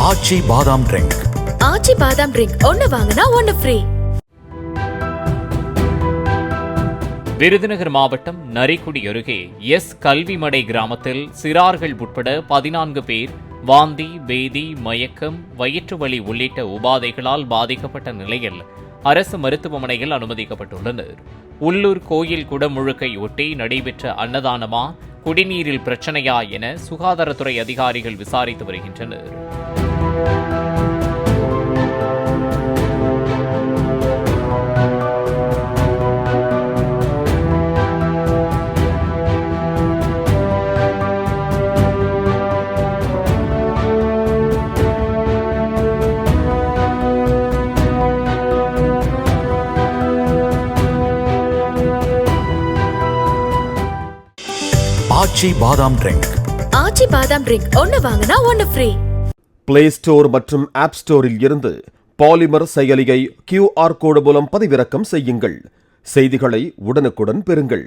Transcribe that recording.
ஆச்சி பாதாம் ட்ரிங்க். ஆச்சி பாதாம் ட்ரிங்க் ஒன்னு வாங்கினா ஒன்னு ஃப்ரீ. விருதுநகர் மாவட்டம் நரிக்குடி அருகே கல்விமடை கிராமத்தில் சிறார்கள் உட்பட 14 பேர் வாந்தி, பேதி, மயக்கம், வயிற்று வலி உள்ளிட்ட உபாதைகளால் பாதிக்கப்பட்ட நிலையில் அரசு மருத்துவமனையில் அனுமதிக்கப்பட்டுள்ளனர். உள்ளூர் கோயில் குடமுழுக்கை ஒட்டி நடைபெற்ற அன்னதானமா, குடிநீரில் பிரச்சனையா என சுகாதாரத்துறை அதிகாரிகள் விசாரித்து வருகின்றனர். ஆச்சி பாதாம் ட்ரிங்க். ஆச்சி பாதாம் ட்ரிங்க் ஒன்னு வாங்கினா ஒன்னு ஃப்ரீ. பிளே ஸ்டோர் மற்றும் ஆப் ஸ்டோரில் இருந்து பாலிமர் செயலியை QR கோடு மூலம் பதிவிறக்கம் செய்யுங்கள். செய்திகளை உடனுக்குடன் பெறுங்கள்.